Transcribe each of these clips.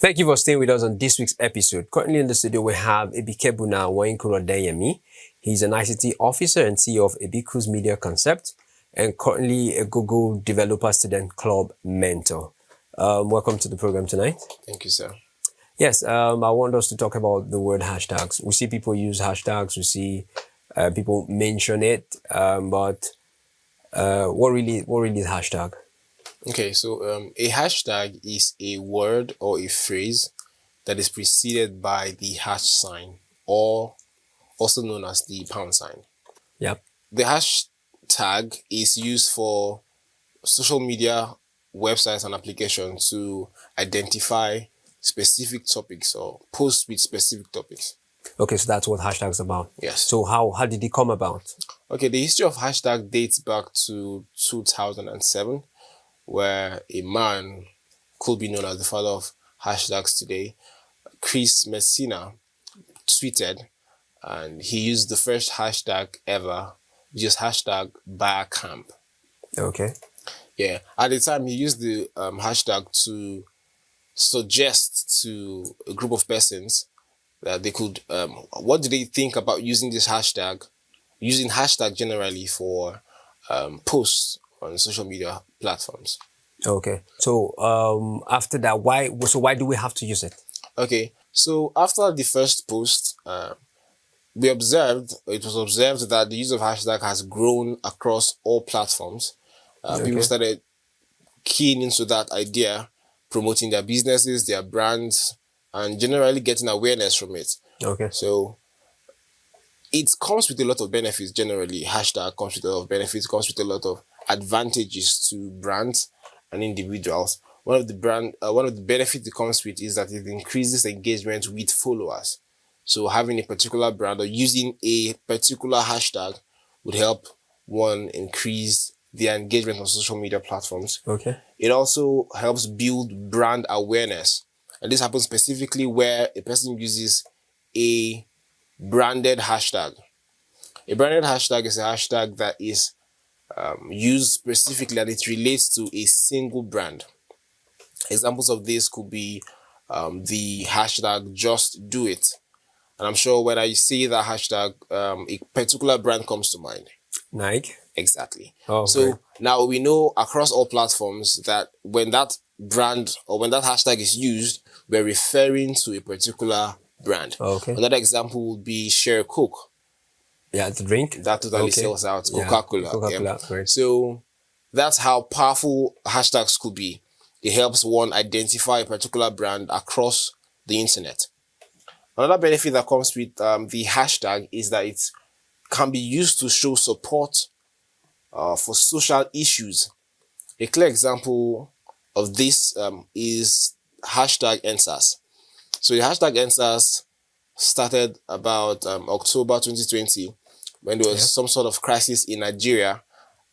Thank you for staying with us on this week's episode. Currently in the studio, we have Ebikebuna Woyinkuro-deinemi. He's an ICT officer and CEO of Ebikus Media Concept and currently a Google Developer Student Club mentor. Welcome to the program tonight. Thank you, sir. Yes, I want us to talk about the word hashtags. We see people use hashtags, we see people mention it, but what really is hashtag? Okay, so a hashtag is a word or a phrase that is preceded by the hash sign, or also known as the pound sign. Yep. The hashtag is used for social media websites and applications to identify specific topics or posts with specific topics. Okay, so that's what hashtags about. Yes. So how did it come about? Okay, the history of hashtag dates back to 2007, where a man could be known as the father of hashtags today, Chris Messina, tweeted, and he used the first hashtag ever, which is hashtag #BuyerCamp. Okay. Yeah, at the time he used the hashtag to suggest to a group of persons that they could, what do they think about using this hashtag, using hashtag generally for posts on social media platforms. Okay. So after that, why do we have to use it? Okay. So after the first post, it was observed that the use of hashtag has grown across all platforms. People started keying into that idea, promoting their businesses, their brands, and generally getting awareness from it. Okay. So it comes with a lot of benefits. Generally, hashtag comes with a lot of benefits, comes with a lot of advantages to brands and individuals. One of the benefits it comes with is that it increases engagement with followers. So having a particular brand or using a particular hashtag would help one increase the engagement on social media platforms. Okay. It also helps build brand awareness. And this happens specifically where a person uses a branded hashtag. A branded hashtag is a hashtag that is used specifically and it relates to a single brand. Examples of this could be the hashtag just do it. And I'm sure when I say that hashtag, a particular brand comes to mind. Nike? Exactly. Oh, so now we know across all platforms that when that brand or when that hashtag is used, we're referring to a particular brand. Okay. Another example would be Share Coke. Yeah, the drink. That totally sells out. Coca-Cola. Yeah, Coca-Cola. Yeah. So that's how powerful hashtags could be. It helps one identify a particular brand across the internet. Another benefit that comes with the hashtag is that it can be used to show support for social issues. A clear example of this is hashtag EndSARS. So the hashtag EndSARS started about October 2020 when there was some sort of crisis in Nigeria,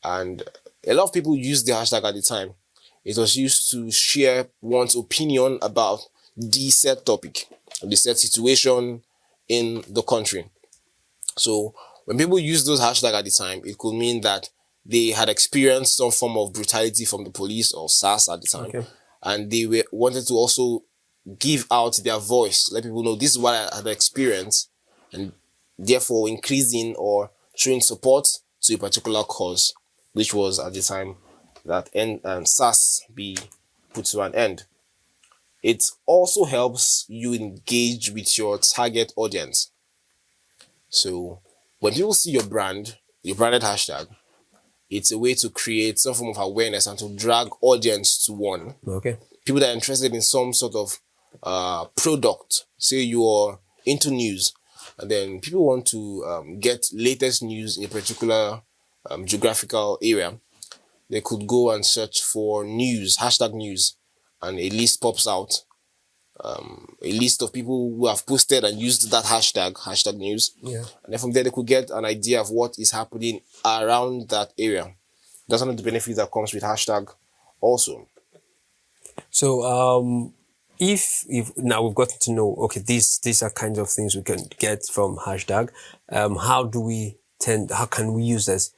and a lot of people used the hashtag at the time. It was used to share one's opinion about the said topic, the said situation in the country. So when people used those hashtags at the time, it could mean that they had experienced some form of brutality from the police or SARS at the time, and they wanted to also give out their voice, let people know this is what I had experienced, and therefore increasing or showing support to a particular cause, which was at the time that SARS be put to an end. It also helps you engage with your target audience. So when people see your branded hashtag, it's a way to create some form of awareness and to drag audience to one. Okay. People that are interested in some sort of product, say you're into news, and then people want to get latest news in a particular geographical area. They could go and search for news, hashtag news, and a list pops out. A list of people who have posted and used that hashtag news. Yeah. And then from there, they could get an idea of what is happening around that area. That's one of the benefits that comes with hashtag also. So, if now we've gotten to know, okay, these are kinds of things we can get from hashtag. How can we use this?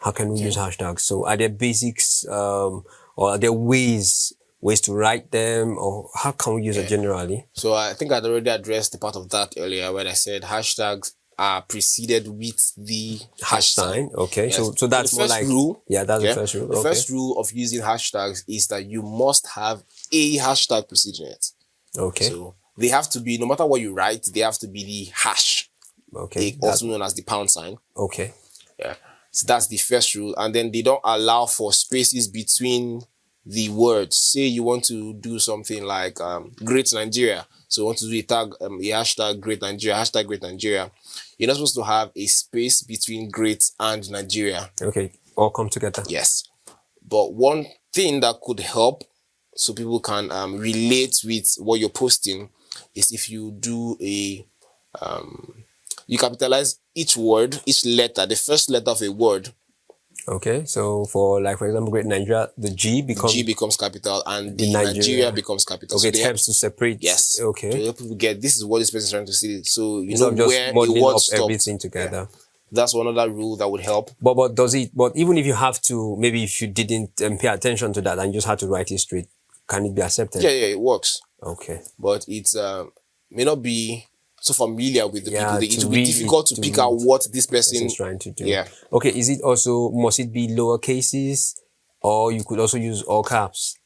How can we use hashtags? So are there basics or are there ways ways to write them, or how can we use it generally? So I think I'd already addressed the part of that earlier when I said hashtags are preceded with the hash sign. Okay, Yes. so that's the more first like rule. that's the first rule. The first rule of using hashtags is that you must have a hashtag preceding it. Okay. So they have to be, no matter what you write, they have to be the hash. Okay. Also known as the pound sign. Okay. Yeah. So that's the first rule. And then they don't allow for spaces between the words. Say you want to do something like Great Nigeria. So you want to do a tag, a hashtag Great Nigeria, hashtag Great Nigeria. You're not supposed to have a space between Great and Nigeria. Okay. All come together. Yes. But one thing that could help so people can relate with what you're posting is if you do a you capitalize each word, each letter, the first letter of a word. Okay, so for example, Great Nigeria, the G becomes capital and the Nigeria becomes capital. Okay, so it helps to separate. Yes. Okay. To help people get this is what this person is trying to say. So you know just where the word up stopped. Everything together. Yeah. That's one other rule that would help. But does it? But even if you have to, maybe if you didn't pay attention to that and you just had to write it straight, can it be accepted? Yeah, it works. Okay. But it's may not be so familiar with the people. It will be difficult to pick read out what this person is trying to do. Yeah. Okay. Is it also, must it be lower cases, or you could also use all caps?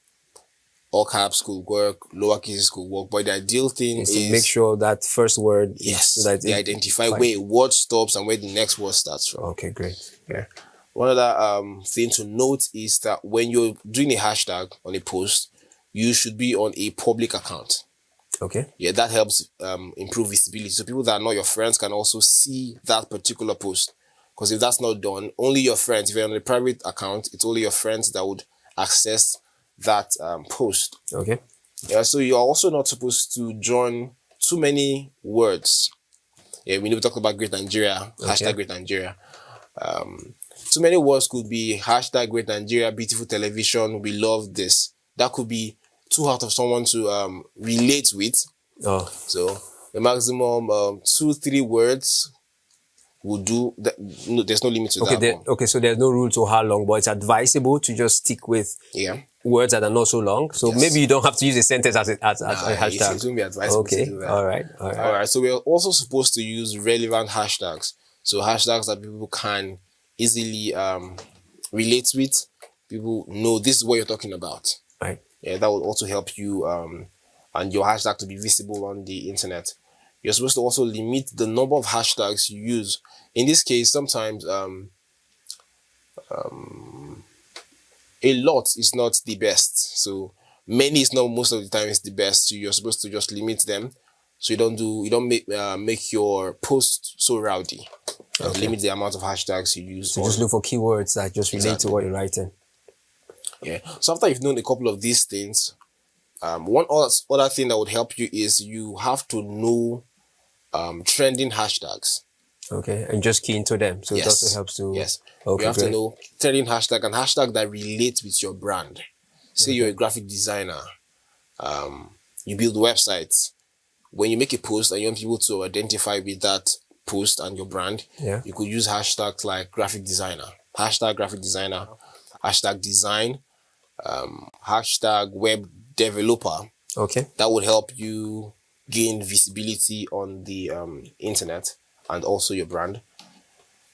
All caps could work, lower cases could work, but the ideal thing is to make sure that first word so that they identify where a word stops and where the next word starts from. Okay, great. Yeah. One other thing to note is that when you're doing a hashtag on a post, you should be on a public account. Okay. Yeah, that helps improve visibility. So people that are not your friends can also see that particular post. Because if that's not done, only your friends, if you're on a private account, it's only your friends that would access that post. Okay. Yeah, so you're also not supposed to join too many words. Yeah, we never talked about Great Nigeria, hashtag Great Nigeria. Too many words could be hashtag Great Nigeria, beautiful television, we love this. That could be too hard of someone to relate with. Oh. So the maximum 2-3 words will do. There's no limit to that. Okay, so there's no rule to how long, but it's advisable to just stick with words that are not so long. So maybe you don't have to use a sentence as a hashtag. It won't be advisable to do that. All right. So we're also supposed to use relevant hashtags. So hashtags that people can easily relate with. People know this is what you're talking about. Right. Yeah, that will also help you and your hashtag to be visible on the internet. You're supposed to also limit the number of hashtags you use. In this case, sometimes a lot is not the best. So many is not most of the time is the best. So you're supposed to just limit them. So you don't make your post so rowdy. Limit the amount of hashtags you use. So just look for keywords that just relate to what you're writing. Yeah. So after you've known a couple of these things, one other thing that would help you is you have to know trending hashtags. Okay, and just key into them. So it also helps to... Yes. Okay, you have to know trending hashtag and hashtag that relates with your brand. Say you're a graphic designer. You build websites. When you make a post and you want people to identify with that post and your brand, you could use hashtags like graphic designer, hashtag graphic designer, hashtag design, hashtag web developer. Okay. That would help you gain visibility on the internet and also your brand.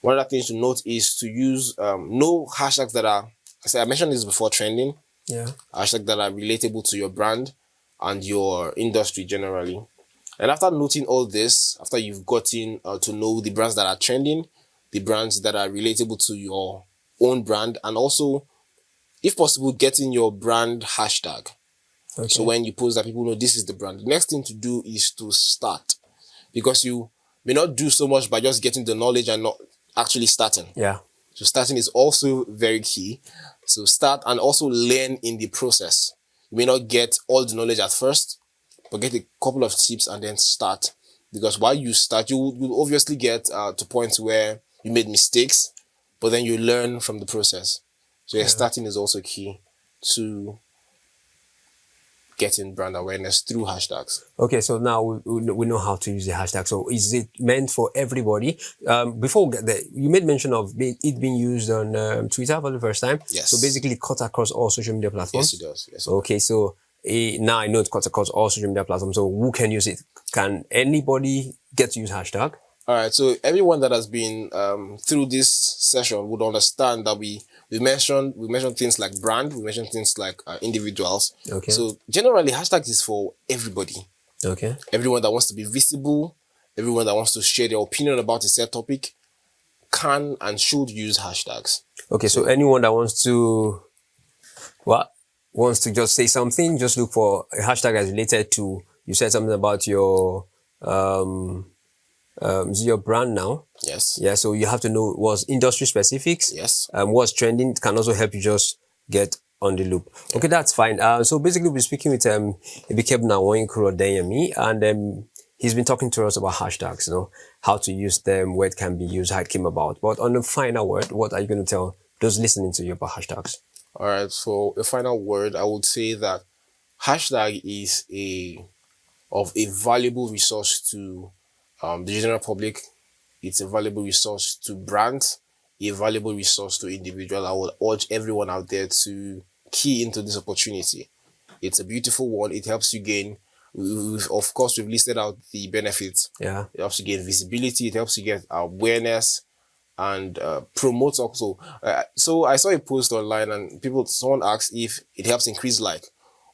One other thing to note is to use no hashtags that are, I mentioned this before, trending. Yeah. Hashtags that are relatable to your brand and your industry generally. And after noting all this, after you've gotten to know the brands that are trending, the brands that are relatable to your own brand, and also, if possible, getting your brand hashtag. Okay. So when you post that, people know this is the brand. The next thing to do is to start, because you may not do so much by just getting the knowledge and not actually starting. Yeah. So starting is also very key. So start and also learn in the process. You may not get all the knowledge at first, but get a couple of tips and then start. Because while you start, you'll obviously get to points where you made mistakes, but then you learn from the process. So starting is also key to getting brand awareness through hashtags. Okay, so now we know how to use the hashtag. So is it meant for everybody? Before we get there, you made mention of it being used on Twitter for the first time. Yes. So basically it cuts across all social media platforms? Yes, it does. Yes. Okay, so now I know it cuts across all social media platforms. So who can use it? Can anybody get to use hashtag? All right, so everyone that has been through this session would understand that we mentioned things like brand, we mentioned things like individuals. Okay. So generally, hashtags is for everybody. Okay. Everyone that wants to be visible, everyone that wants to share their opinion about a set topic can and should use hashtags. Okay, so anyone that wants to just say something, just look for a hashtag that's related to, you said something about your is it your brand now? Yes. Yeah, so you have to know what's industry specifics. Yes. What's trending. It can also help you just get on the loop. Okay, that's fine. So basically we're speaking with Ebikebuna Woyinkuro-deinemi, and he's been talking to us about hashtags, you know, how to use them, where it can be used, how it came about. But on the final word, what are you going to tell those listening to you about hashtags? All right, so the final word, I would say that hashtag is a valuable resource to the general public. It's a valuable resource to brands, a valuable resource to individuals. I will urge everyone out there to key into this opportunity. It's a beautiful one. It helps you gain, of course, we've listed out the benefits. Yeah. It helps you gain visibility. It helps you get awareness and promotes also. So I saw a post online and someone asked if it helps increase like.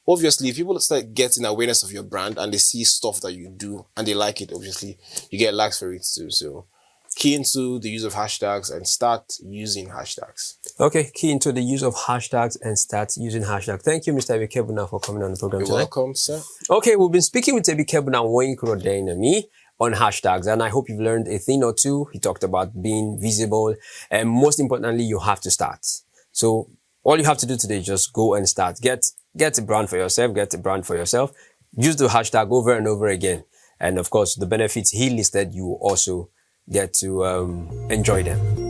Obviously, if people start getting awareness of your brand and they see stuff that you do and they like it, obviously, you get likes for it too. So key into the use of hashtags and start using hashtags. Okay, key into the use of hashtags and start using hashtags. Thank you, Mr. Ebikebuna, for coming on the program You're today. welcome, sir. Okay, we've been speaking with Ebikebuna Woyinkuro-deinemi on hashtags, and I hope you've learned a thing or two. He talked about being visible, and most importantly, you have to start. So all you have to do today is just go and start. Get a brand for yourself. Use the hashtag over and over again. And of course, the benefits he listed, you also get to enjoy them.